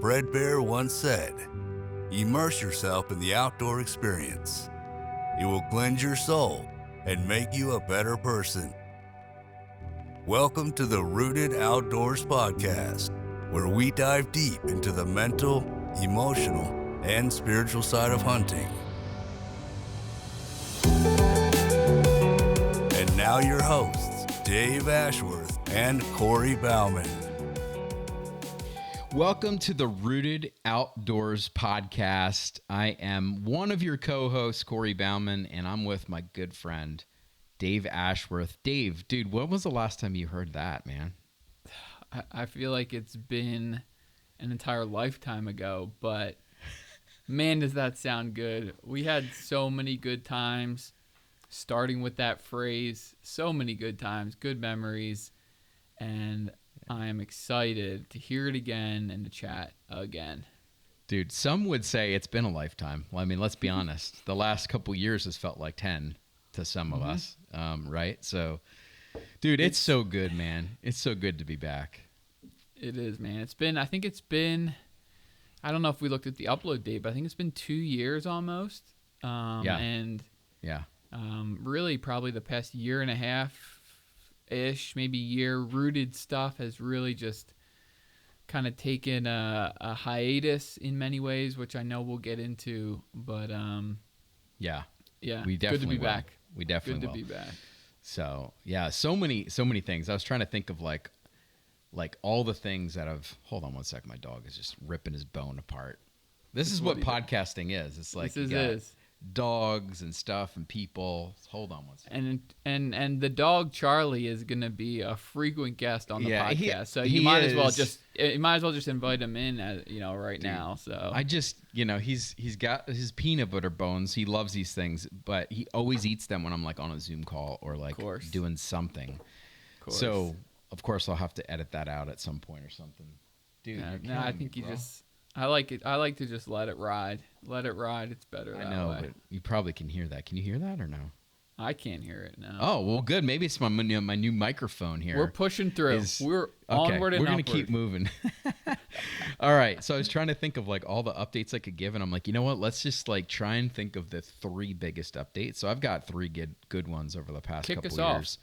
Fred Bear once said, "Immerse yourself in the outdoor experience. It will cleanse your soul and make you a better person." Welcome to the Rooted Outdoors podcast, where we dive deep into the mental, emotional, and spiritual side of hunting. And now your hosts, Dave Ashworth and Corey Bauman. Welcome to the Rooted Outdoors podcast. I am one of your co-hosts, Corey Bauman, and I'm with my good friend, Dave Ashworth. Dave, dude, when was the last time you heard that, man? I feel like it's been an entire lifetime ago, but man, does that sound good. We had so many good times, starting with that phrase, so many good times, good memories, and I am excited to hear it again and to chat again. Dude, some would say it's been a lifetime. Well, I mean, let's be honest. The last couple years has felt like 10 to some of us, right? So, dude, it's so good, man. It's so good to be back. It is, man. I think it's been, I don't know if we looked at the upload date, but I think it's been 2 years almost. And really probably the past year and a half-ish, maybe year, Rooted stuff has really just kind of taken a hiatus in many ways, which I know we'll get into, but yeah, we definitely good to be will. back. We definitely good will. to be back. So yeah, so many things. I was trying to think of like all the things that have. Hold on one second. My dog is just ripping his bone apart. This is what podcasting is. It's like you got dogs and stuff and people. Hold on one second. And the dog Charlie is gonna be a frequent guest on the podcast. So you might as well just invite him in now. So I just he's got his peanut butter bones. He loves these things, but he always eats them when I'm like on a Zoom call or like doing something. So of course I'll have to edit that out at some point or something. Dude, no, I think you just. I like it. I like to just let it ride. Let it ride. It's better that way. I know, but you probably can hear that. Can you hear that or no? I can't hear it now. Oh, well, good. Maybe it's my new microphone here. We're pushing through. We're onward and We're going to keep moving. All right. So I was trying to think of like all the updates I could give, and I'm like, you know what? Let's just like try and think of the 3 biggest updates. So I've got 3 good ones over the past couple years.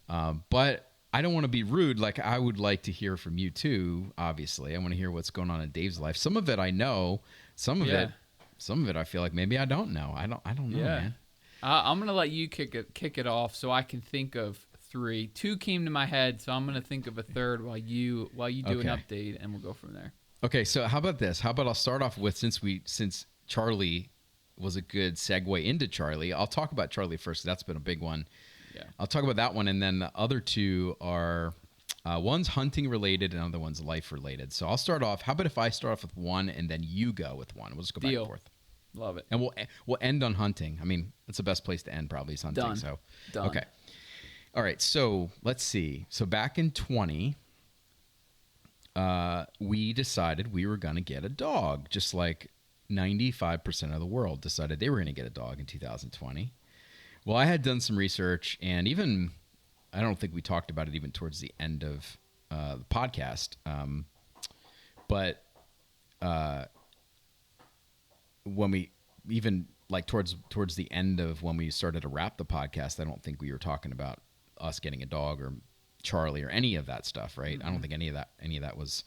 But I don't want to be rude. Like, I would like to hear from you too. Obviously, I want to hear what's going on in Dave's life. Some of it I know. Some of it I feel like maybe I don't know. I don't know, man. I'm gonna let you kick it off so I can think of 3. 2 came to my head, so I'm gonna think of a third while you do an update, and we'll go from there. Okay. So how about this? How about I'll start off with since Charlie was a good segue into Charlie. I'll talk about Charlie first. That's been a big one. Yeah. I'll talk about that one, and then the other 2 are one's hunting related and the other one's life related. So I'll start off. How about if I start off with one and then you go with one? We'll just go back and forth. Love it. And we'll end on hunting. I mean, that's the best place to end probably is hunting. Done. So Done. Okay. All right. So let's see. So back in 20, we decided we were going to get a dog, just like 95% of the world decided they were going to get a dog in 2020. Well, I had done some research, and even I don't think we talked about it even towards the end of the podcast. But when we even like towards the end of when we started to wrap the podcast, I don't think we were talking about us getting a dog or Charlie or any of that stuff, right? Mm-hmm. I don't think any of that was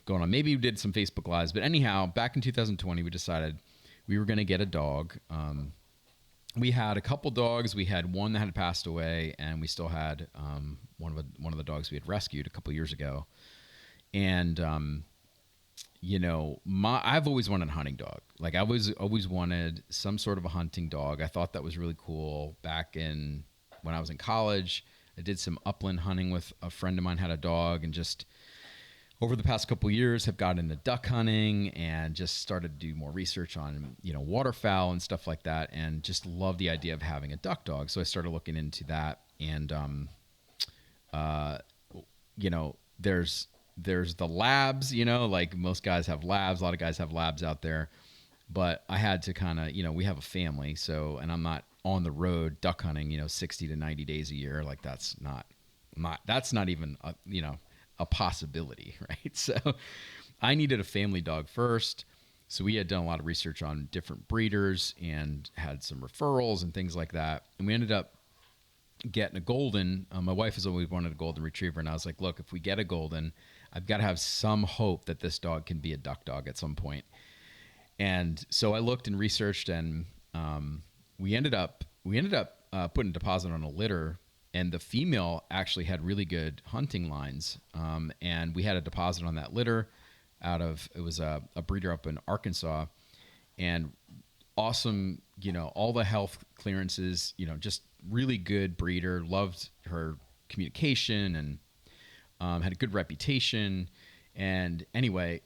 going on. Maybe we did some Facebook Lives, but anyhow, back in 2020, we decided we were going to get a dog. We had a couple dogs. We had one that had passed away, and we still had one of the dogs we had rescued a couple years ago. And I've always wanted a hunting dog. Like I always wanted some sort of a hunting dog. I thought that was really cool. Back in when I was in college, I did some upland hunting with a friend of mine had a dog, and just over the past couple of years have gotten into duck hunting and just started to do more research on, waterfowl and stuff like that, and just love the idea of having a duck dog. So I started looking into that, and there's the labs, like most guys have labs, a lot of guys have labs out there, but I had to kind of, we have a family, so, and I'm not on the road duck hunting, 60 to 90 days a year. Like that's not even, a possibility, right? So I needed a family dog first. So we had done a lot of research on different breeders and had some referrals and things like that. And we ended up getting a golden. My wife has always wanted a golden retriever. And I was like, look, if we get a golden, I've got to have some hope that this dog can be a duck dog at some point. And so I looked and researched, and we ended up putting a deposit on a litter, and the female actually had really good hunting lines. And we had a deposit on that litter it was a breeder up in Arkansas, and awesome, all the health clearances, just really good breeder, loved her communication, and had a good reputation. And anyway,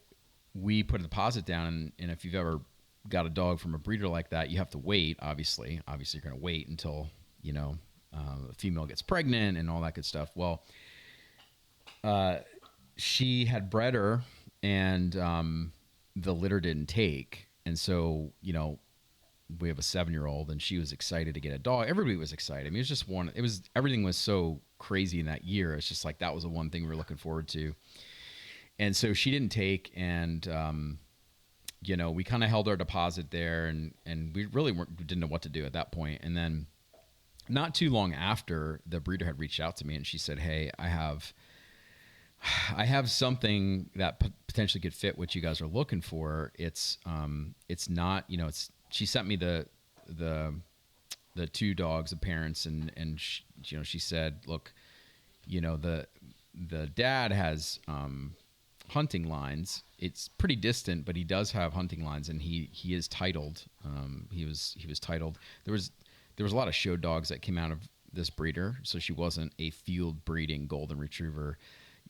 we put a deposit down, and if you've ever got a dog from a breeder like that, you have to wait. Obviously you're going to wait until the female gets pregnant and all that good stuff. Well, she had bred her, and the litter didn't take, and so we have a 7-year-old, and she was excited to get a dog. Everybody was excited. I mean, everything was so crazy in that year. It's just like that was the one thing we were looking forward to. And so she didn't take, and we kind of held our deposit there, and we really didn't know what to do at that point. And then not too long after, the breeder had reached out to me, and she said, "Hey, I have something that potentially could fit what you guys are looking for. It's not, she sent me the 2 dogs, the parents, and she said, look, the dad has hunting lines. It's pretty distant, but he does have hunting lines, and he is titled. He was titled. There was a lot of show dogs that came out of this breeder, so she wasn't a field breeding golden retriever.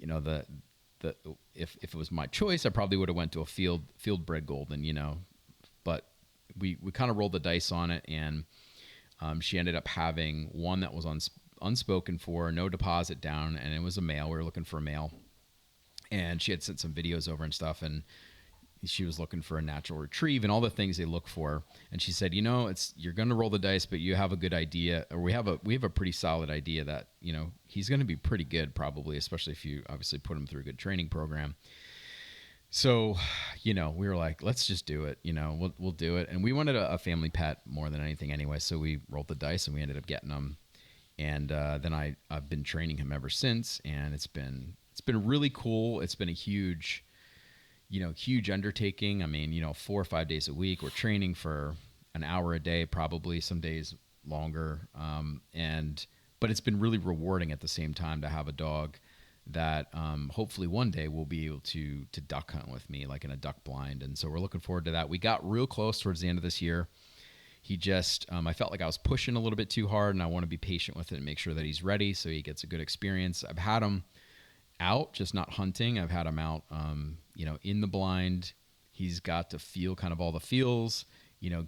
If it was my choice, I probably would have went to a field bred golden, but we kind of rolled the dice on it, and she ended up having one that was unspoken for, no deposit down, and it was a male. We were looking for a male, and she had sent some videos over and stuff, and she was looking for a natural retrieve and all the things they look for. And she said, you're going to roll the dice, but you have a good idea, or we have a pretty solid idea that, he's going to be pretty good probably, especially if you obviously put him through a good training program. So, we were like, let's just do it. We'll do it. And we wanted a family pet more than anything anyway. So we rolled the dice, and we ended up getting him. And then I've been training him ever since, and it's been really cool. It's been a huge undertaking. I mean, 4 or 5 days a week, we're training for an hour a day, probably some days longer. But it's been really rewarding at the same time to have a dog that hopefully one day will be able to duck hunt with me, like in a duck blind. And so we're looking forward to that. We got real close towards the end of this year. He just, I felt like I was pushing a little bit too hard, and I want to be patient with it and make sure that he's ready so he gets a good experience. I've had him out, just not hunting. I've had him out, in the blind. He's got to feel kind of all the feels,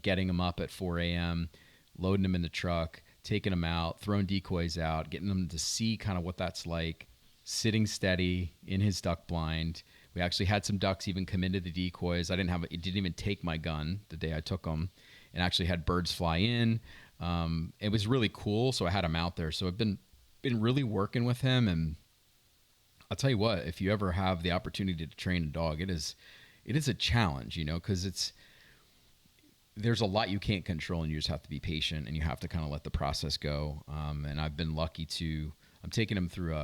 getting him up at 4 a.m., loading him in the truck, taking him out, throwing decoys out, getting him to see kind of what that's like, sitting steady in his duck blind. We actually had some ducks even come into the decoys. It didn't even take my gun the day I took them, and actually had birds fly in. It was really cool. So I had him out there. So I've been really working with him, and I'll tell you what, if you ever have the opportunity to train a dog, it is a challenge, because there's a lot you can't control, and you just have to be patient, and you have to kind of let the process go. And I've been lucky I'm taking him through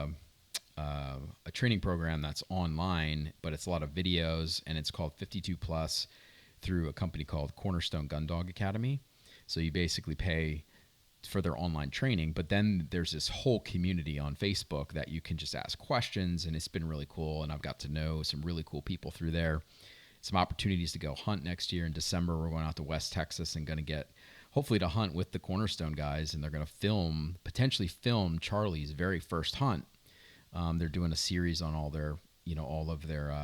a training program that's online, but it's a lot of videos, and it's called 52 Plus through a company called Cornerstone Gun Dog Academy. So you basically pay for their online training, but then there's this whole community on Facebook that you can just ask questions, and it's been really cool. And I've got to know some really cool people through there. Some opportunities to go hunt next year in December. We're going out to West Texas and going to get hopefully to hunt with the Cornerstone guys, and they're going to potentially film Charlie's very first hunt. They're doing a series on all of their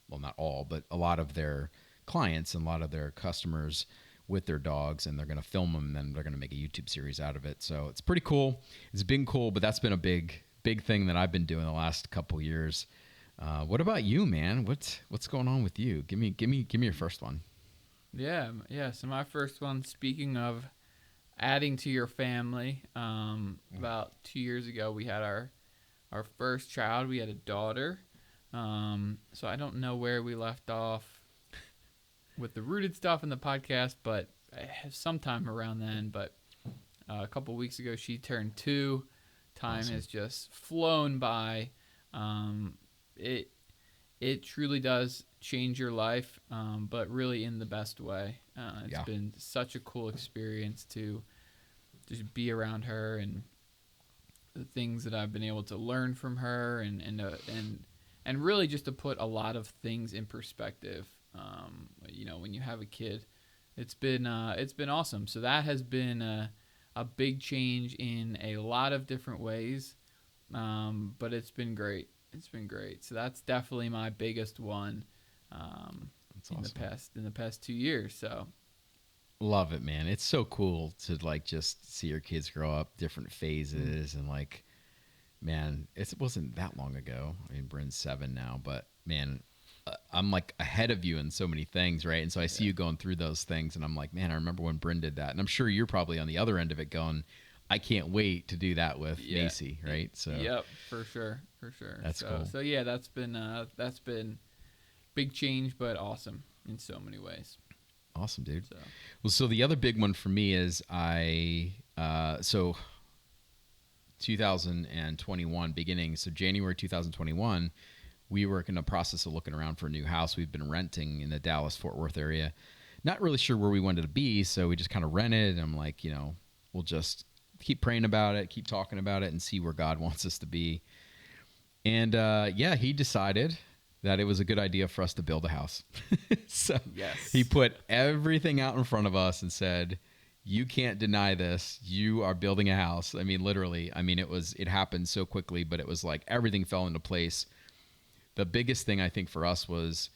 well, not all, but a lot of their clients and a lot of their customers with their dogs, and they're going to film them, and then they're going to make a YouTube series out of it. So it's pretty cool. It's been cool, but that's been a big thing that I've been doing the last couple years. What about you, man? What's going on with you? Give me your first one. Yeah. So my first one, speaking of adding to your family, about 2 years ago, we had our first child. We had a daughter. So I don't know where we left off with the Rooted stuff in the podcast, but sometime around then. But a couple weeks ago, she turned 2. Time Awesome. has just flown by. It truly does change your life, but really in the best way. It's been such a cool experience to just be around her, and the things that I've been able to learn from her, and really just to put a lot of things in perspective. When you have a kid, it's been awesome. So that has been a big change in a lot of different ways, but it's been great. It's been great. So that's definitely my biggest one in the past 2 years. So love it, man. It's so cool to like just see your kids grow up, different phases, and like, man, it wasn't that long ago. I mean, Bryn's 7 now, but man, I'm like ahead of you in so many things, right? And so I see you going through those things, and I'm like, man, I remember when Bryn did that, and I'm sure you're probably on the other end of it, going, I can't wait to do that with Macy, right? So yep, for sure. That's cool. So yeah, that's been big change, but awesome in so many ways. Awesome, dude. So the other big one for me is 2021 beginning. So January 2021, we were in the process of looking around for a new house. We've been renting in the Dallas-Fort Worth area. Not really sure where we wanted to be, so we just kind of rented. And I'm like, we'll just keep praying about it, keep talking about it, and see where God wants us to be. And he decided that it was a good idea for us to build a house. So he put everything out in front of us and said, you can't deny this. You are building a house. I mean, literally. I mean, it happened so quickly, but it was like everything fell into place. The biggest thing I think for us was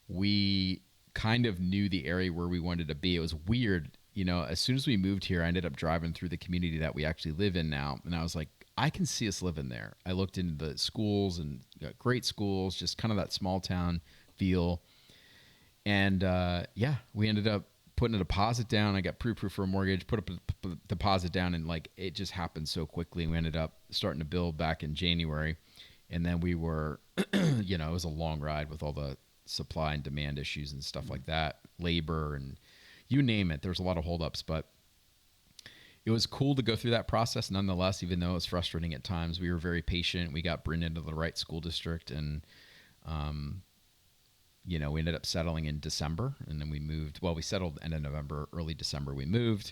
we kind of knew the area where we wanted to be. It was weird. As soon as we moved here, I ended up driving through the community that we actually live in now. And I was like, I can see us living there. I looked into the schools, and great schools, just kind of that small town feel. And we ended up putting a deposit down. I got pre-approved for a mortgage, put up a deposit down, and like it just happened so quickly. We ended up starting to build back in January. And then we were, it was a long ride with all the supply and demand issues and stuff like that, labor and you name it. There's a lot of holdups, but it was cool to go through that process nonetheless, even though it was frustrating at times. We were very patient. We got Bryn into the right school district, and, we ended up settling in December, and then we moved. Well, we settled end of November, early December we moved,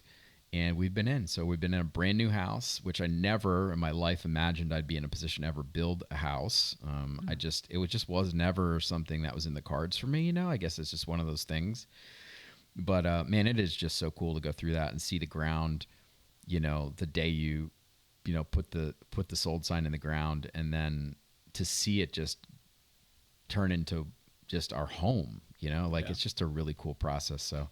and we've been in. So we've been in a brand new house, which I never in my life imagined I'd be in a position to ever build a house. It just was never something that was in the cards for me. I guess it's just one of those things. But man, it is just so cool to go through that and see the ground. The day you put the sold sign in the ground, and then to see it just turn into just our home. It's just a really cool process. So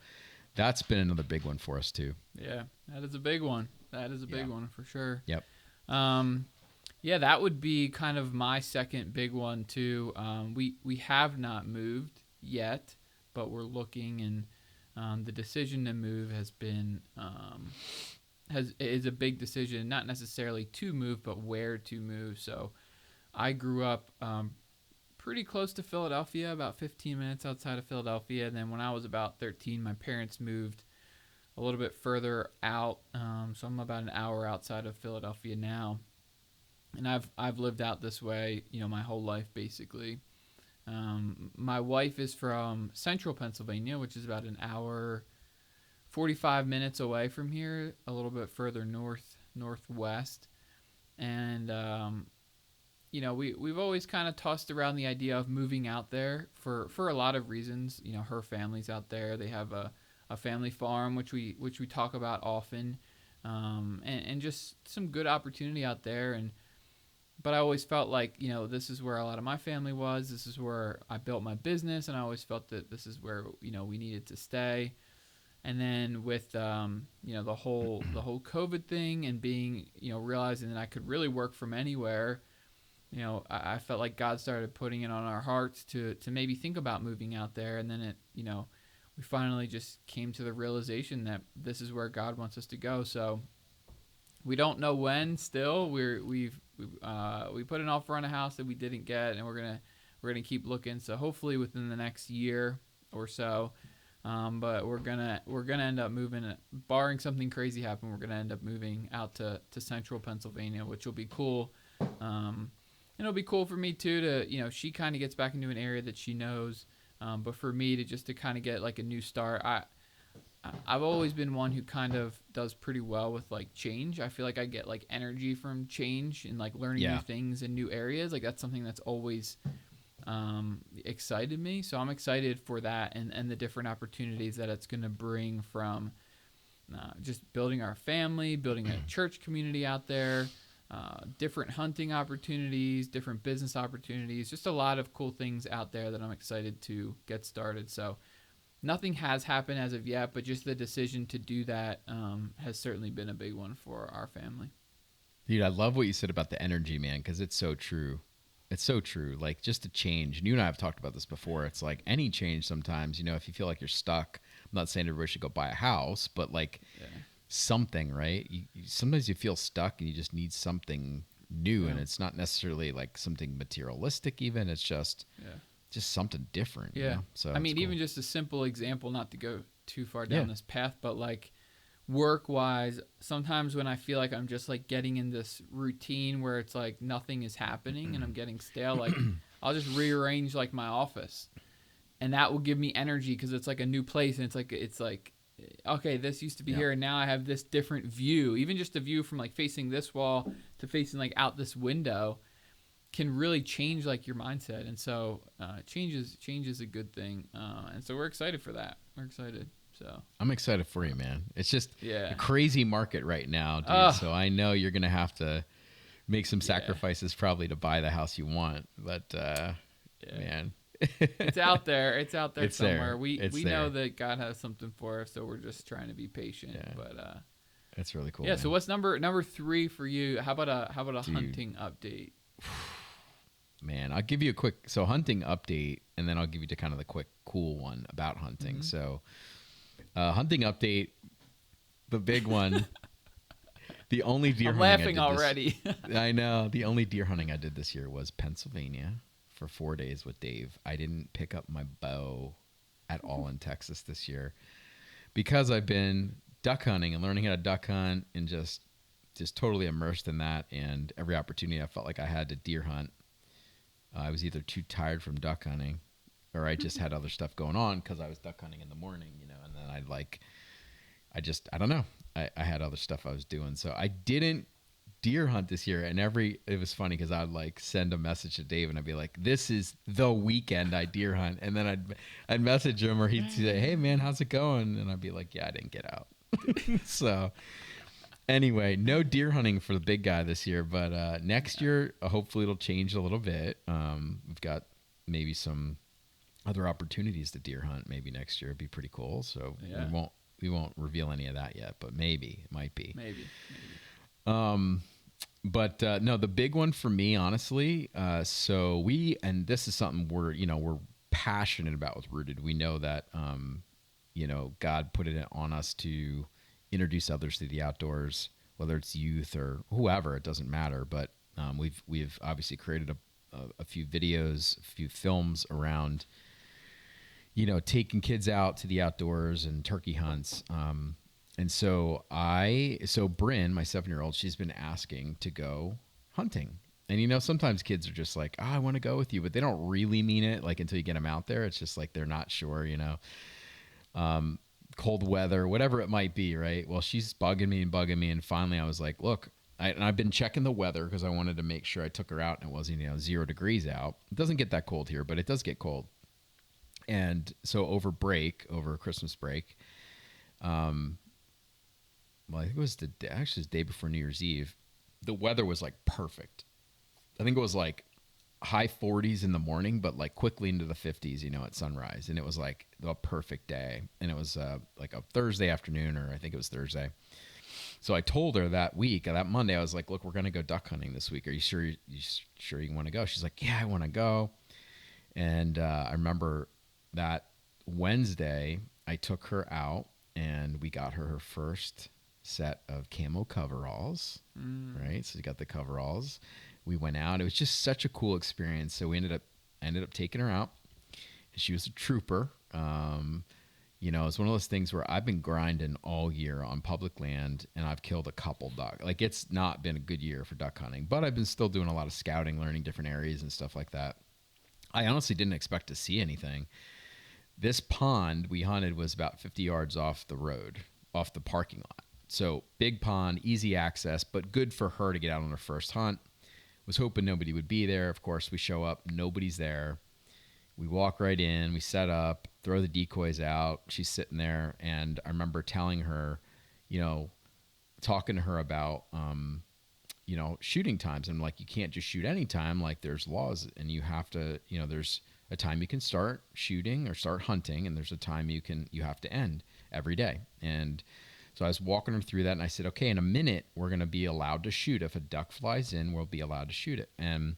that's been another big one for us too. Yeah, that is a big one. That is a big one for sure. Yep. That would be kind of my second big one too. We have not moved yet, but we're looking, and the decision to move has been is a big decision. Not necessarily to move, but where to move. So, I grew up pretty close to Philadelphia, about 15 minutes outside of Philadelphia. And then when I was about 13, my parents moved a little bit further out. So I'm about an hour outside of Philadelphia now. And I've lived out this way, my whole life basically. My wife is from central Pennsylvania, which is about an hour, 45 minutes away from here, a little bit further northwest. And we've always kind of tossed around the idea of moving out there for a lot of reasons. Her family's out there. They have a family farm, which we talk about often, and just some good opportunity out there. But I always felt like, this is where a lot of my family was. This is where I built my business, and I always felt that this is where, we needed to stay. And then with, the whole COVID thing, and being, realizing that I could really work from anywhere, I felt like God started putting it on our hearts to maybe think about moving out there. And then it, we finally just came to the realization that this is where God wants us to go. So we don't know when still. We put an offer on a house that we didn't get, and we're we're gonna keep looking. So hopefully within the next year or so. But we're gonna end up moving, barring something crazy happen, we're gonna end up moving out to central Pennsylvania, which will be cool. And it'll be cool for me too to, she kind of gets back into an area that she knows. But for me to kind of get like a new start, I've always been one who kind of does pretty well with like change. I feel like I get like energy from change and like learning new things in new areas. Like that's something that's always excited me. So I'm excited for that and the different opportunities that it's going to bring from just building our family, building a church community out there, different hunting opportunities, different business opportunities, just a lot of cool things out there that I'm excited to get started. So nothing has happened as of yet, but just the decision to do that has certainly been a big one for our family. Dude, I love what you said about the energy, man, because it's so true. It's so true. Like just a change. And you and I have talked about this before. It's like any change sometimes, if you feel like you're stuck, I'm not saying everybody should go buy a house, but like something, right? Sometimes you feel stuck and you just need something new. And it's not necessarily like something materialistic even. It's just something different. Yeah. So I mean, even just a simple example, not to go too far down this path, but like work-wise, sometimes when I feel like I'm just like getting in this routine where it's like nothing is happening and I'm getting stale, like I'll just rearrange like my office, and that will give me energy because it's like a new place and it's like okay, this used to be here and now I have this different view. Even just a view from like facing this wall to facing like out this window can really change like your mindset. And so change is a good thing, and so we're excited for that. We're excited. So I'm excited for you, man. It's just a crazy market right now, dude. So I know you're gonna have to make some sacrifices probably to buy the house you want. But man, it's out there. It's out there somewhere. There. We know that God has something for us, so we're just trying to be patient. Yeah. But that's really cool. Yeah. Man. So what's number 3 for you? How about a hunting update? Man, I'll give you a quick hunting update, and then I'll give you kind of the quick cool one about hunting. Mm-hmm. So. Hunting update, the big one. The only deer I'm hunting laughing already. I know. The only deer hunting I did this year was Pennsylvania for 4 days with Dave. I didn't pick up my bow at all in Texas this year because I've been duck hunting and learning how to duck hunt and just totally immersed in that. And every opportunity I felt like I had to deer hunt, I was either too tired from duck hunting or I just had other stuff going on because I was duck hunting in the morning, and then I don't know. I had other stuff I was doing. So I didn't deer hunt this year. And it was funny because I'd like send a message to Dave and I'd be like, this is the weekend I deer hunt. And then I'd message him or he'd say, hey man, how's it going? And I'd be like, yeah, I didn't get out. So anyway, no deer hunting for the big guy this year, but next year, hopefully it'll change a little bit. We've got maybe some other opportunities to deer hunt maybe next year. It'd be pretty cool. So we won't reveal any of that yet, but maybe it might be. Maybe. But no, the big one for me, honestly. So and this is something we're passionate about with Rooted. We know that God put it on us to introduce others to the outdoors, whether it's youth or whoever. It doesn't matter. But we've obviously created a few videos, a few films around. Taking kids out to the outdoors and turkey hunts. And so Bryn, my 7-year-old, she's been asking to go hunting. And, sometimes kids are just like, I want to go with you, but they don't really mean it. Like until you get them out there, it's just like, they're not sure, cold weather, whatever it might be. Right. Well, she's bugging me. And finally I was like, look, I've been checking the weather because I wanted to make sure I took her out and it wasn't, 0 degrees out. It doesn't get that cold here, but it does get cold. And so over Christmas break, I think it was the day before New Year's Eve, the weather was like perfect. I think it was like high 40s in the morning, but like quickly into the 50s, at sunrise. And it was like the perfect day. And it was like a Thursday afternoon, or I think it was Thursday. So I told her that Monday, I was like, look, we're going to go duck hunting this week. Are you sure you want to go? She's like, yeah, I want to go. And I remember that Wednesday, I took her out and we got her first set of camo coveralls, right? So we got the coveralls. We went out. It was just such a cool experience. So we ended up I ended up taking her out. She was a trooper. You know, it's one of those things where I've been grinding all year on public land, and I've killed a couple duck. Like, it's not been a good year for duck hunting, but I've been still doing a lot of scouting, learning different areas and stuff like that. I honestly didn't expect to see anything. This pond we hunted was about 50 yards off the road, off the parking lot. So big pond, easy access, but good for her to get out on her first hunt. Was hoping nobody would be there. Of course, we show up, nobody's there. We walk right in, we set up, throw the decoys out. She's sitting there, and I remember telling her, you know, talking to her about, you know, shooting times. I'm like, you can't just shoot any time. Like, there's laws, and you have to, you know, there's a time you can start shooting or start hunting, and there's a time you have to end every day. And so I was walking her through that, and I said, okay, in a minute, we're going to be allowed to shoot. If a duck flies in, we'll be allowed to shoot it. And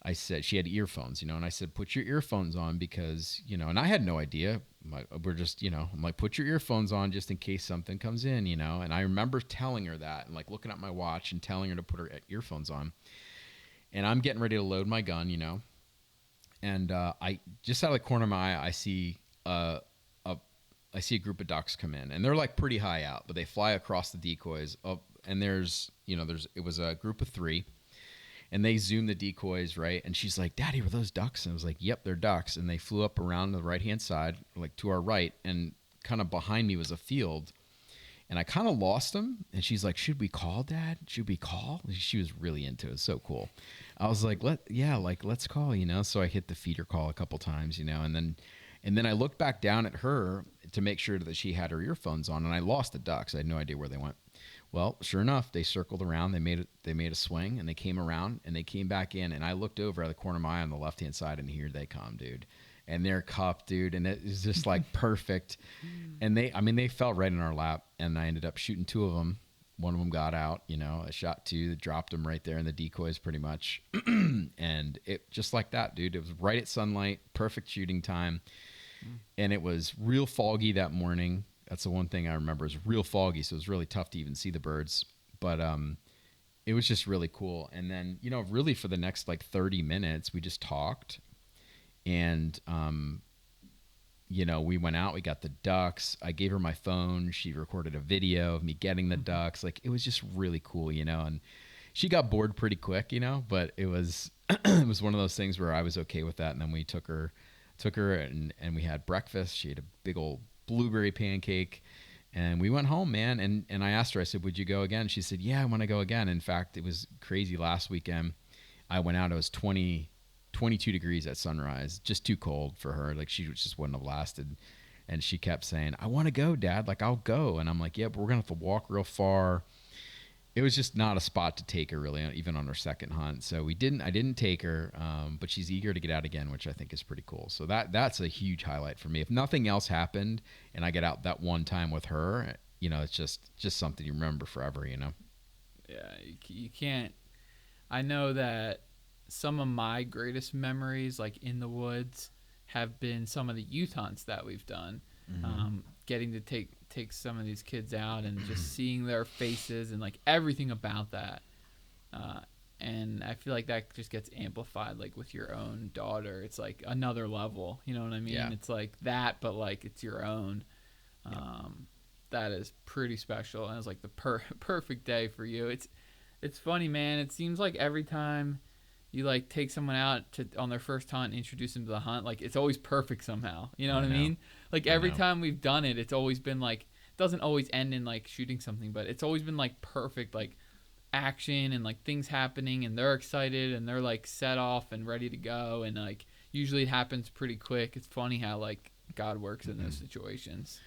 I said, she had earphones, you know, and I said, put your earphones on because, you know, and I had no idea. We're just, you know, I'm like, put your earphones on just in case something comes in, you know. And I remember telling her that and like looking at my watch and telling her to put her earphones on. And I'm getting ready to load my gun, you know. And I just out of the corner of my eye, I see a group of ducks come in, and they're like pretty high out, but they fly across the decoys up. And it was a group of 3. And they zoomed the decoys, right? And she's like, Daddy, were those ducks? And I was like, yep, they're ducks. And they flew up around the right-hand side, like to our right. And kind of behind me was a field. And I kind of lost them. And she's like, should we call, Dad? Should we call? She was really into it. So cool. I was like, let's call, you know? So I hit the feeder call a couple times, you know? And then I looked back down at her to make sure that she had her earphones on. And I lost the ducks. I had no idea where they went. Well, sure enough, they circled around. They made a swing, and they came around, and they came back in. And I looked over at the corner of my eye on the left-hand side, and here they come, dude. And they're cuffed, dude. And it was just like perfect. And they fell right in our lap. And I ended up shooting 2 of them. One of them got out, you know. I shot 2, dropped them right there in the decoys pretty much. And it just like that, dude. It was right at sunlight, perfect shooting time. And it was real foggy that morning. That's the one thing I remember is real foggy, so it was really tough to even see the birds. But it was just really cool. And then, you know, really for the next like 30 minutes, we just talked. And, you know, we went out, we got the ducks. I gave her my phone. She recorded a video of me getting the ducks. Like, it was just really cool, you know. And she got bored pretty quick, you know, but it was it was one of those things where I was okay with that. And then we took her and we had breakfast. She ate a big old blueberry pancake, and we went home, man. And I asked her, I said, would you go again? She said, yeah, I want to go again. In fact, it was crazy. Last weekend I went out, it was 22 degrees at sunrise, just too cold for her. Like, she just wouldn't have lasted. And she kept saying, I want to go, Dad. Like, I'll go. And I'm like, yeah, but we're gonna have to walk real far. It was just not a spot to take her, really, even on her second hunt. So I didn't take her, but she's eager to get out again, which I think is pretty cool. So that's a huge highlight for me. If nothing else happened and I get out that one time with her, you know, it's just something you remember forever, you know? Yeah, you can't. I know that some of my greatest memories, like in the woods, have been some of the youth hunts that we've done. Getting to take some of these kids out and just seeing their faces and like everything about that. And I feel like that just gets amplified, like with your own daughter. It's like another level, you know what I mean? Yeah. It's like that, but like it's your own. That is pretty special. And it's like the perfect day for you. It's funny, man. It seems like every time you like take someone out on their first hunt and introduce them to the hunt, like it's always perfect somehow. You know what I mean? Like every time we've done it, it's always been like, it doesn't always end in like shooting something, but it's always been like perfect, like action and like things happening, and they're excited and they're like set off and ready to go. And like usually it happens pretty quick. It's funny how like God works in those situations.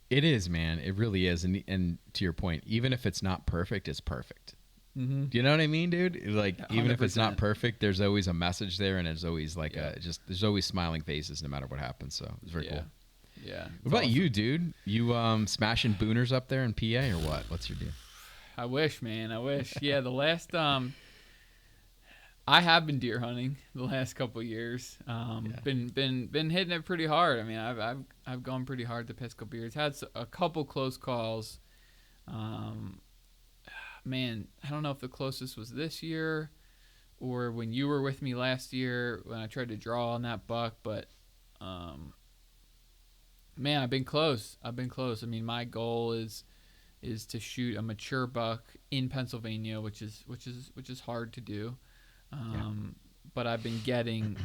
It is, man. It really is. And to your point, even if it's not perfect, it's perfect. Do you know what I mean, dude? Like, 100%. Even if it's not perfect, there's always a message there, and there's always like there's always smiling faces no matter what happens. So it's very cool. Yeah. What about you, dude? You smashing booners up there in PA or what? What's your deal? I wish, man. I wish. Yeah, the last I have been deer hunting the last couple of years. Been hitting it pretty hard. I mean, I've gone pretty hard the past couple of years. Had a couple close calls. Man, I don't know if the closest was this year or when you were with me last year when I tried to draw on that buck, but man, I've been close. I mean, my goal is to shoot a mature buck in Pennsylvania, which is hard to do. But I've been getting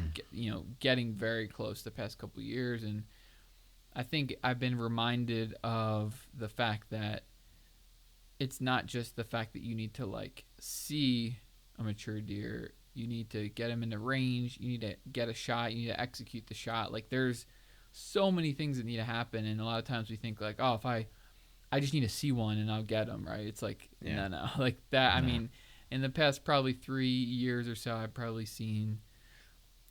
very close the past couple of years, and I think I've been reminded of the fact that it's not just the fact that you need to like see a mature deer. You need to get him in the range. You need to get a shot. You need to execute the shot. Like there's so many things that need to happen, and a lot of times we think like, oh, if I just need to see one and I'll get him, right? It's like no, like that. No. I mean, in the past probably 3 years or so, I've probably seen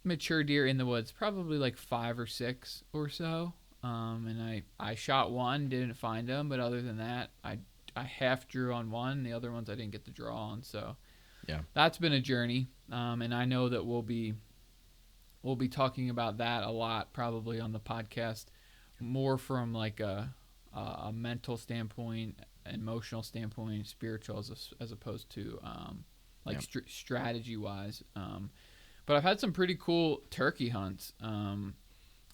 mature deer in the woods, probably like 5 or 6 or so. And I shot one, didn't find him, but other than that, I half drew on one. The other ones I didn't get to draw on. So that's been a journey. And I know that we'll be talking about that a lot probably on the podcast, more from like a mental standpoint, emotional standpoint, spiritual as opposed to strategy wise. But I've had some pretty cool turkey hunts.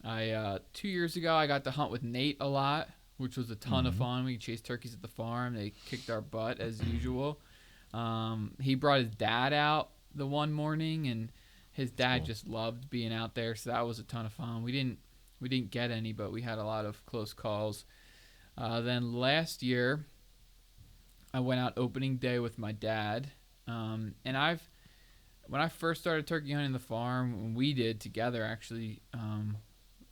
2 years ago I got to hunt with Nate a lot, which was a ton of fun. We chased turkeys at the farm. They kicked our butt as usual. He brought his dad out the one morning, and his dad just loved being out there, so that was a ton of fun. We didn't get any, but we had a lot of close calls. Then last year I went out opening day with my dad, and when I first started turkey hunting the farm, when we did together actually,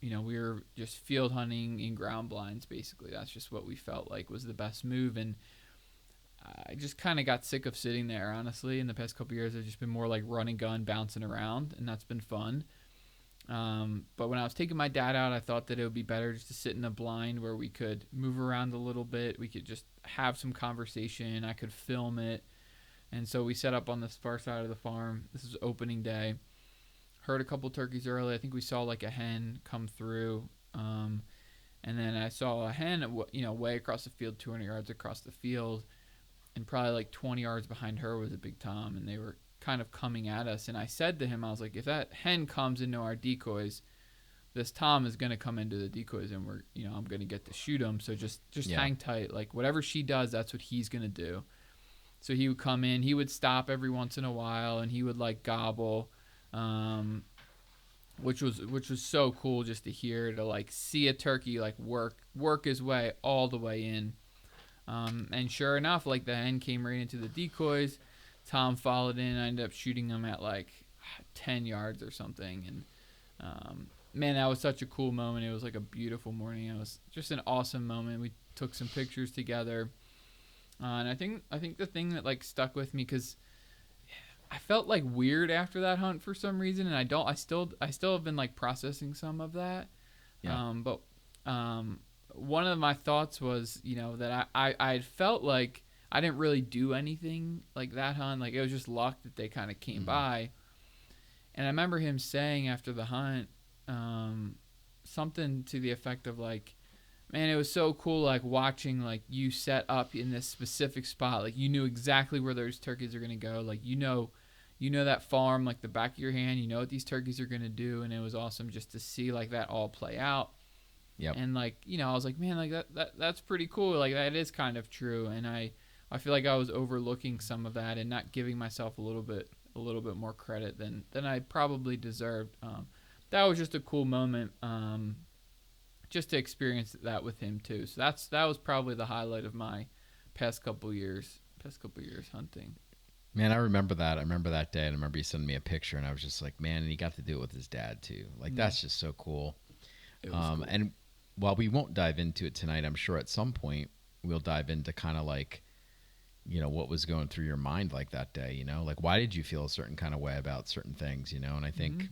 we were just field hunting in ground blinds basically. That's just what we felt like was the best move, and I just kind of got sick of sitting there, honestly. In the past couple of years, I've just been more like run and gun, bouncing around, and that's been fun. But when I was taking my dad out, I thought that it would be better just to sit in a blind where we could move around a little bit. We could just have some conversation. I could film it. And so we set up on this far side of the farm. This is opening day. Heard a couple turkeys early. I think we saw like a hen come through. And then I saw a hen, way across the field, 200 yards across the field. And probably like 20 yards behind her was a big tom. And they were kind of coming at us. And I said to him, I was like, if that hen comes into our decoys, this tom is going to come into the decoys, and I'm going to get to shoot him. So just hang tight. Like whatever she does, that's what he's going to do. So he would come in, he would stop every once in a while, and he would like gobble, which was so cool just to hear, to like see a turkey like work his way all the way in. And sure enough, like the hen came right into the decoys. Tom followed in. I ended up shooting him at like 10 yards or something. And man, that was such a cool moment. It was like a beautiful morning. It was just an awesome moment. We took some pictures together. And I think the thing that like stuck with me, because I felt like weird after that hunt for some reason, and I still have been like processing some of that. But one of my thoughts was, that I felt like I didn't really do anything like that hunt. Like it was just luck that they kind of came by. And I remember him saying after the hunt, something to the effect of like, man, it was so cool, like watching like you set up in this specific spot. Like you knew exactly where those turkeys are gonna go. Like you know that farm like the back of your hand. You know what these turkeys are gonna do, and it was awesome just to see like that all play out. Yep. And like I was like, man, like that's pretty cool. Like that is kind of true, and I feel like I was overlooking some of that and not giving myself a little bit more credit than I probably deserved. That was just a cool moment. Just to experience that with him too. So that was probably the highlight of my past couple years hunting. Man, I remember that. I remember that day, and I remember you sending me a picture, and I was just like, man, and he got to do it with his dad too. Like that's just so cool. It was cool. And while we won't dive into it tonight, I'm sure at some point we'll dive into kind of like, what was going through your mind like that day, like why did you feel a certain kind of way about certain things, and I think,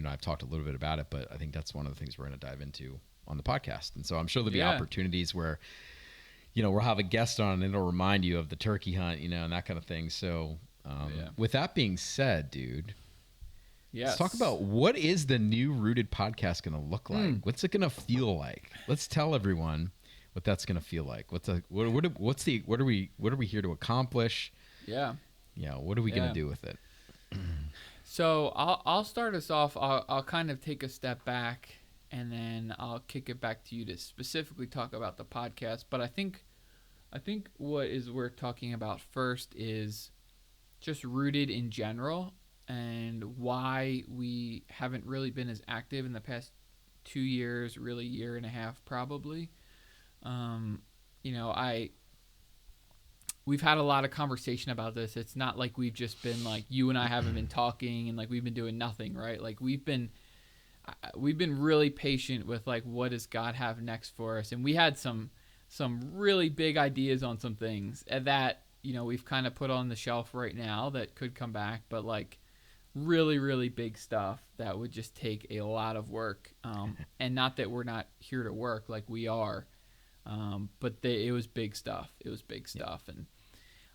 I've talked a little bit about it, but I think that's one of the things we're going to dive into on the podcast. And so I'm sure there'll be opportunities where, we'll have a guest on and it'll remind you of the turkey hunt, and that kind of thing. So with that being said, dude, let's talk about what is the new Rooted podcast going to look like? What's it going to feel like? Let's tell everyone what that's going to feel like. What are we here to accomplish? Yeah. What are we going to do with it? So I'll start us off. I'll kind of take a step back, and then I'll kick it back to you to specifically talk about the podcast. But I think what is worth talking about first is just Rooted in general, and why we haven't really been as active in the past 2 years, really year and a half probably. We've had a lot of conversation about this. It's not like we've just been like, you and I haven't been talking and like we've been doing nothing, right? Like we've been really patient with like, what does God have next for us? And we had some really big ideas on some things that, we've kind of put on the shelf right now that could come back, but like really, really big stuff that would just take a lot of work. And not that we're not here to work, like we are. But it was big stuff. And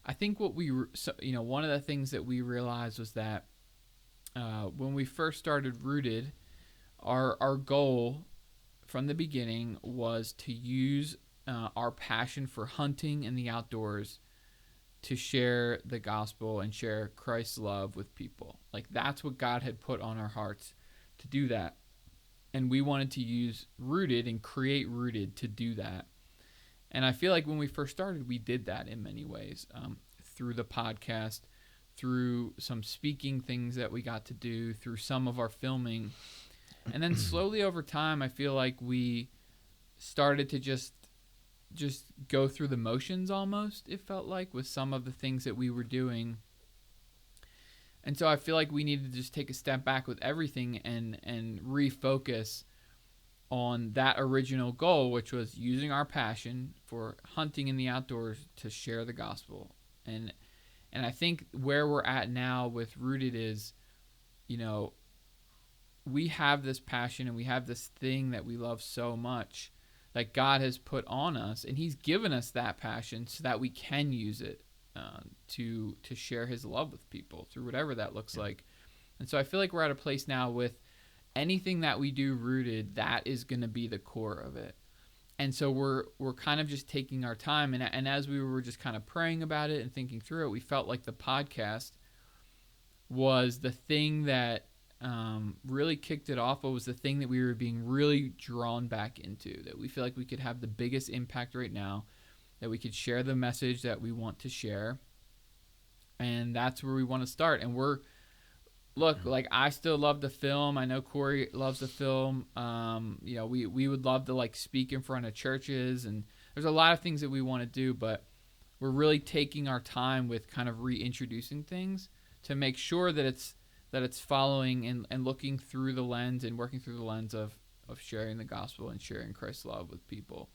I think one of the things that we realized was that when we first started Rooted, our goal from the beginning was to use our passion for hunting and the outdoors to share the gospel and share Christ's love with people. Like that's what God had put on our hearts to do that. And we wanted to use Rooted and create Rooted to do that. And I feel like when we first started, we did that in many ways, through the podcast, through some speaking things that we got to do, through some of our filming. And then slowly over time, I feel like we started to just go through the motions almost, it felt like, with some of the things that we were doing. And so I feel like we needed to just take a step back with everything and refocus on that original goal, which was using our passion for hunting in the outdoors to share the gospel. And I think where we're at now with Rooted is, we have this passion and we have this thing that we love so much that God has put on us, and he's given us that passion so that we can use it to share his love with people through whatever that looks like. And so I feel like we're at a place now with anything that we do Rooted, that is going to be the core of it. And so we're kind of just taking our time. And as we were just kind of praying about it and thinking through it, we felt like the podcast was the thing that really kicked it off. It was the thing that we were being really drawn back into, that we feel like we could have the biggest impact right now, that we could share the message that we want to share. And that's where we want to start. And like I still love the film. I know Corey loves the film. We would love to like speak in front of churches, and there's a lot of things that we want to do, but we're really taking our time with kind of reintroducing things to make sure that it's following and looking through the lens and working through the lens of sharing the gospel and sharing Christ's love with people.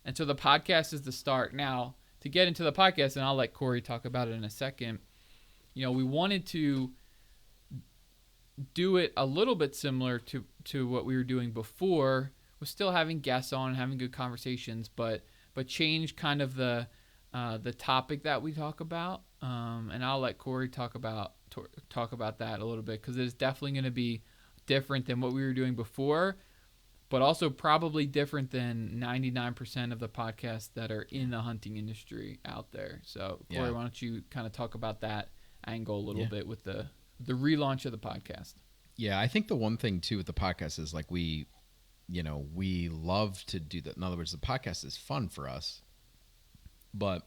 And so the podcast is the start. Now, to get into the podcast, and I'll let Corey talk about it in a second, we wanted to do it a little bit similar to what we were doing before. We're still having guests on and having good conversations, but change kind of the topic that we talk about. And I'll let Corey talk about that a little bit, because it's definitely going to be different than what we were doing before, but also probably different than 99% of the podcasts that are in the hunting industry out there. So Corey, why don't you kind of talk about that angle a little bit with the relaunch of the podcast? Yeah, I think the one thing too with the podcast is like we love to do that. In other words, the podcast is fun for us, but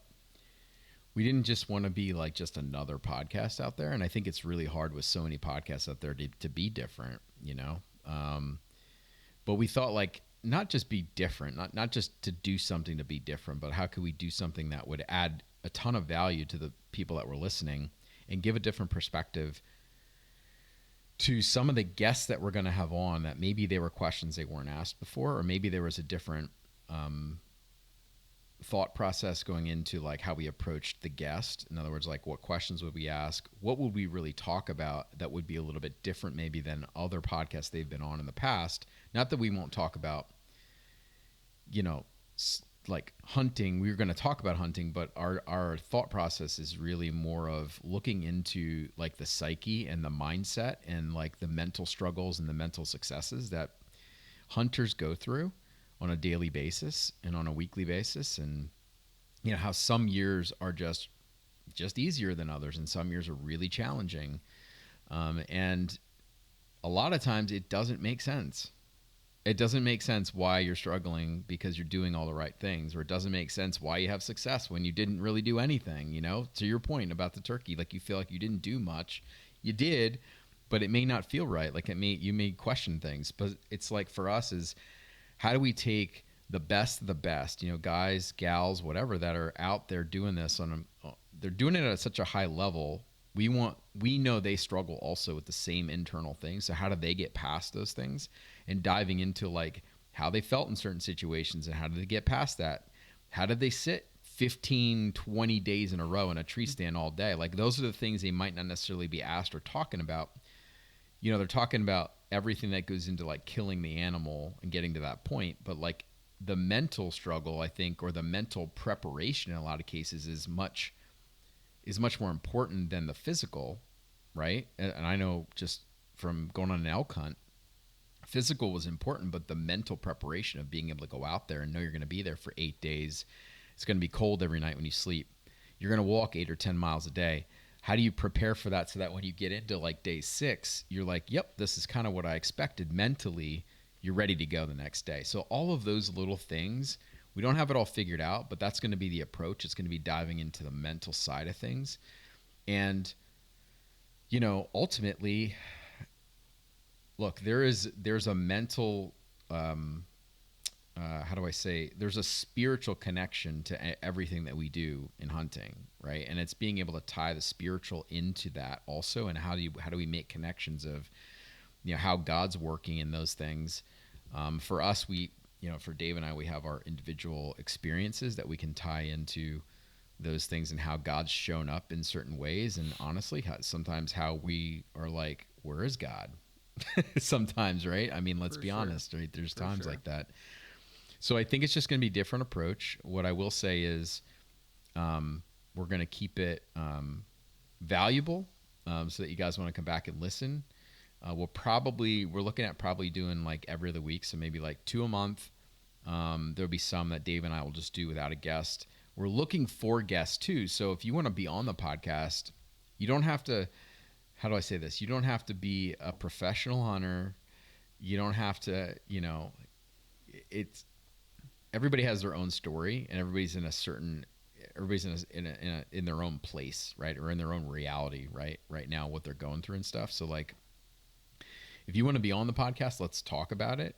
we didn't just want to be like just another podcast out there. And I think it's really hard with so many podcasts out there to be different, but we thought like not just be different, not just to do something to be different, but how could we do something that would add a ton of value to the people that were listening and give a different perspective to some of the guests that we're going to have on, that maybe they were questions they weren't asked before, or maybe there was a different thought process going into like how we approached the guest. In other words, like what questions would we ask? What would we really talk about that would be a little bit different maybe than other podcasts they've been on in the past? Not that we won't talk about, like hunting. We're going to talk about hunting, but our thought process is really more of looking into like the psyche and the mindset and like the mental struggles and the mental successes that hunters go through on a daily basis and on a weekly basis. And how some years are just easier than others, and some years are really challenging. And a lot of times it doesn't make sense. It doesn't make sense why you're struggling because you're doing all the right things, or it doesn't make sense why you have success when you didn't really do anything. To your point about the turkey, like you feel like you didn't do much. You did, but it may not feel right. Like you may question things, but it's like for us is how do we take the best of the best, guys, gals, whatever, that are out there doing this they're doing it at such a high level. We know they struggle also with the same internal things. So how do they get past those things, and diving into like how they felt in certain situations and how did they get past that? How did they sit 15, 20 days in a row in a tree stand all day? Like those are the things they might not necessarily be asked or talking about. They're talking about everything that goes into like killing the animal and getting to that point. But like the mental struggle, I think, or the mental preparation in a lot of cases is much more important than the physical, right? And I know just from going on an elk hunt, physical was important, but the mental preparation of being able to go out there and know you're going to be there for 8 days. It's going to be cold every night when you sleep. You're going to walk 8 or 10 miles a day. How do you prepare for that so that when you get into like day 6, you're like, yep, this is kind of what I expected. Mentally, you're ready to go the next day. So all of those little things, we don't have it all figured out, but that's going to be the approach. It's going to be diving into the mental side of things. And, ultimately, look, there's a mental, there's a spiritual connection to everything that we do in hunting, right? And it's being able to tie the spiritual into that also. And how do we make connections of, how God's working in those things? For us, for Dave and I, we have our individual experiences that we can tie into those things and how God's shown up in certain ways. And honestly, sometimes how we are like, where is God? Sometimes, right? I mean, let's be honest, right? There's times like that. So I think it's just going to be a different approach. What I will say is we're going to keep it valuable so that you guys want to come back and listen. We're looking at probably doing like every other week. So maybe like 2 a month. There'll be some that Dave and I will just do without a guest. We're looking for guests too. So if you want to be on the podcast, you don't have to, how do I say this? You don't have to be a professional hunter. You don't have to, everybody has their own story, and everybody's in their own place, right? Or in their own reality, right now, what they're going through and stuff. So like, if you want to be on the podcast, let's talk about it.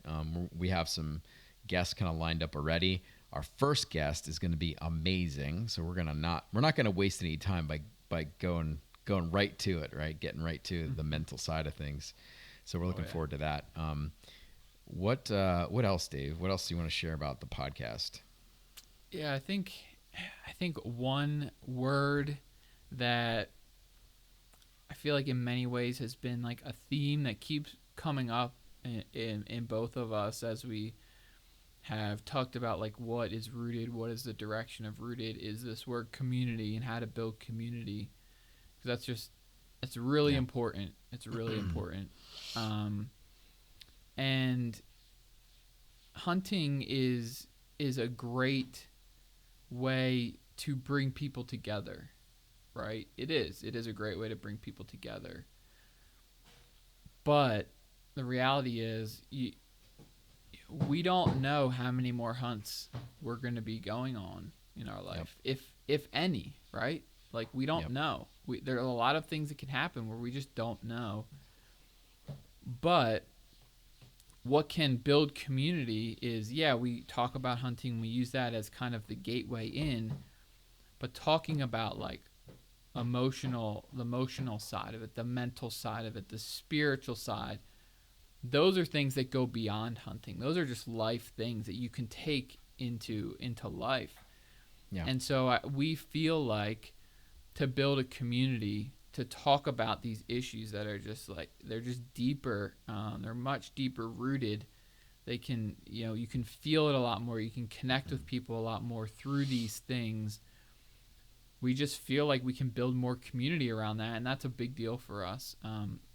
We have some guests kind of lined up already. Our first guest is going to be amazing. So we're not going to waste any time by going right to it, right? Getting right to the mental side of things. So we're looking forward to that. What else, Dave? What else do you want to share about the podcast? Yeah, I think one word that I feel like in many ways has been like a theme that keeps coming up in both of us as we have talked about like what is rooted, what is the direction of rooted, is this word community and how to build community. Because it's really important. It's really important. And hunting is a great way to bring people together, right? It is a great way to bring people together. But the reality is we don't know how many more hunts we're going to be going on in our life, if any, right? Like we don't know. There are a lot of things that can happen where we just don't know. But what can build community is, we talk about hunting, we use that as kind of the gateway in, but talking about like the emotional side of it, the mental side of it, the spiritual side, those are things that go beyond hunting. Those are just life things that you can take into life. Yeah. And so we feel like to build a community, to talk about these issues that are just like, they're just deeper, they're much deeper rooted. They can, you can feel it a lot more. You can connect with people a lot more through these things. We just feel like we can build more community around that, and that's a big deal for us.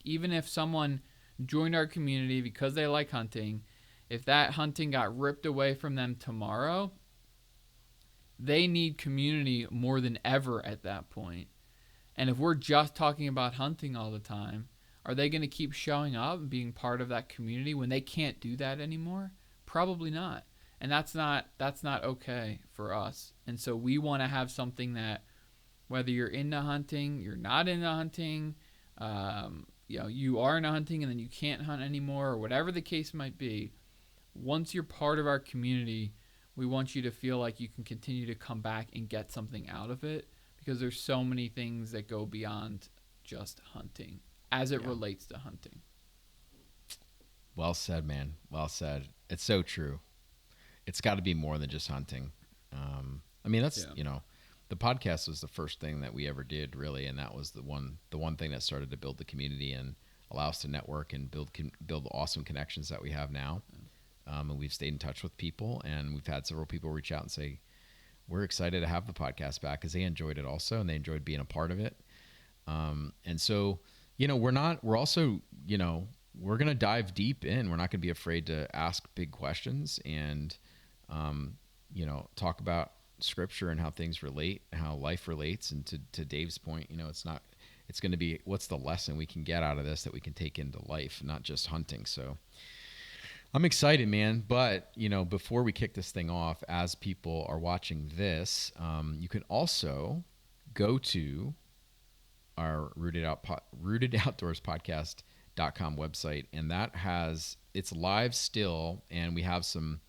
Even if someone joined our community because they like hunting, if that hunting got ripped away from them tomorrow, they need community more than ever at that point. And if we're just talking about hunting all the time, Are they going to keep showing up and being part of that community when they can't do that anymore? Probably not. And that's not okay for us. And so we want to have something that, whether you're into hunting, you're not into hunting, you are into hunting and then you can't hunt anymore, or whatever the case might be, once you're part of our community, we want you to feel like you can continue to come back and get something out of it, because there's so many things that go beyond just hunting as it relates to hunting. Well said, man. Well said. It's so true. It's got to be more than just hunting. That's, the podcast was the first thing that we ever did, really, and that was the one thing that started to build the community and allow us to network and build the awesome connections that we have now. And we've stayed in touch with people, and we've had several people reach out and say, we're excited to have the podcast back, because they enjoyed it also, and they enjoyed being a part of it. And so, we're going to dive deep in. We're not going to be afraid to ask big questions and, talk about scripture and how things relate, how life relates. And to Dave's point, it's going to be, what's the lesson we can get out of this that we can take into life, not just hunting. So I'm excited, man. But, before we kick this thing off, as people are watching this, you can also go to our Rooted Outdoors Podcast.com website, and it's live still, and we have some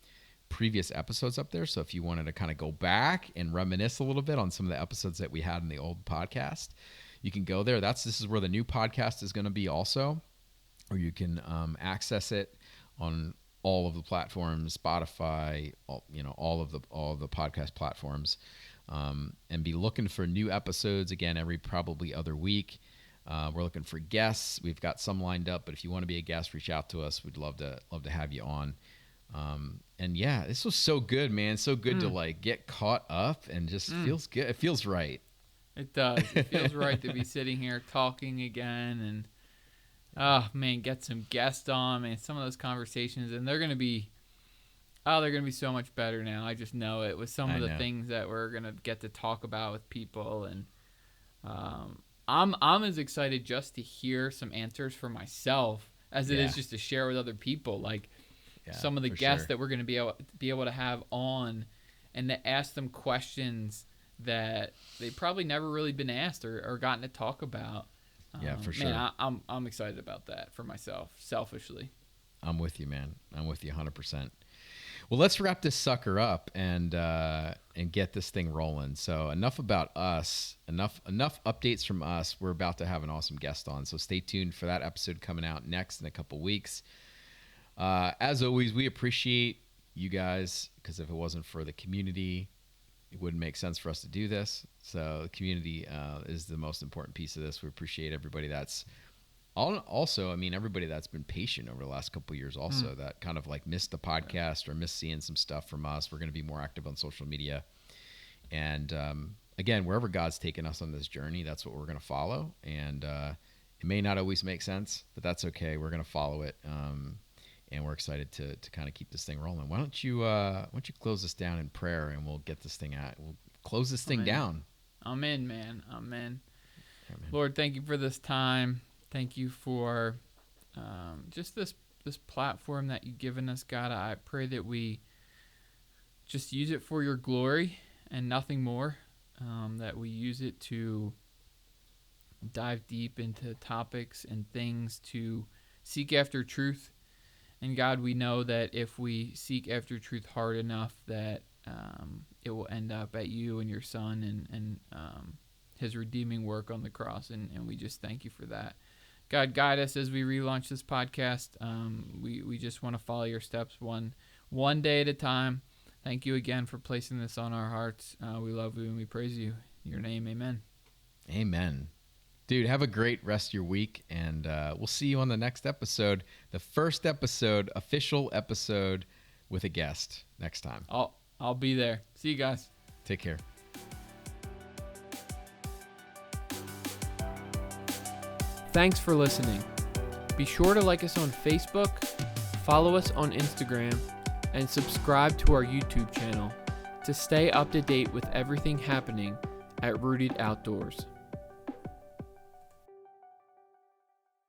previous episodes up there. So if you wanted to kind of go back and reminisce a little bit on some of the episodes that we had in the old podcast, you can go there. This is where the new podcast is going to be also, or you can access it on all of the platforms, Spotify, all of the podcast platforms, and be looking for new episodes again every probably other week. We're looking for guests. We've got some lined up, but if you want to be a guest, reach out to us. We'd love to have you on. And yeah, this was so good, man. So good to get caught up, and just feels good. It feels right. It does. It feels right to be sitting here talking again, and get some guests on, man. Some of those conversations, and they're going to be so much better now. I just know it, with some of the things that we're going to get to talk about with people. And I'm as excited just to hear some answers for myself as it is just to share with other people. Some of the guests that we're going to be able to have on, and to ask them questions that they've probably never really been asked or gotten to talk about. For sure. Man, I'm excited about that for myself, selfishly. I'm with you, man. I'm with you 100%. Well, let's wrap this sucker up and get this thing rolling. So enough about us, enough updates from us. We're about to have an awesome guest on, so stay tuned for that episode coming out next in a couple weeks. As always, we appreciate you guys, because if it wasn't for the community, it wouldn't make sense for us to do this. So the community is the most important piece of this. We appreciate everybody that's everybody that's been patient over the last couple of years also, that kind of missed the podcast or missed seeing some stuff from us. We're going to be more active on social media. And again, wherever God's taken us on this journey, that's what we're going to follow. And it may not always make sense, but that's okay. We're going to follow it. And we're excited to kind of keep this thing rolling. Why don't you close this down in prayer, and we'll get this thing out. We'll close this thing down. I'm in, man. I'm in. Lord, thank you for this time. Thank you for just this platform that you've given us, God. I pray that we just use it for your glory and nothing more, that we use it to dive deep into topics and things, to seek after truth. And God, we know that if we seek after truth hard enough, that it will end up at you and your Son and his redeeming work on the cross. And we just thank you for that. God, guide us as we relaunch this podcast. We just want to follow your steps one day at a time. Thank you again for placing this on our hearts. We love you and we praise you. In your name, amen. Amen. Dude, have a great rest of your week, and we'll see you on the next episode, the first episode, official episode with a guest next time. I'll be there. See you guys. Take care. Thanks for listening. Be sure to like us on Facebook, follow us on Instagram, and subscribe to our YouTube channel to stay up to date with everything happening at Rooted Outdoors.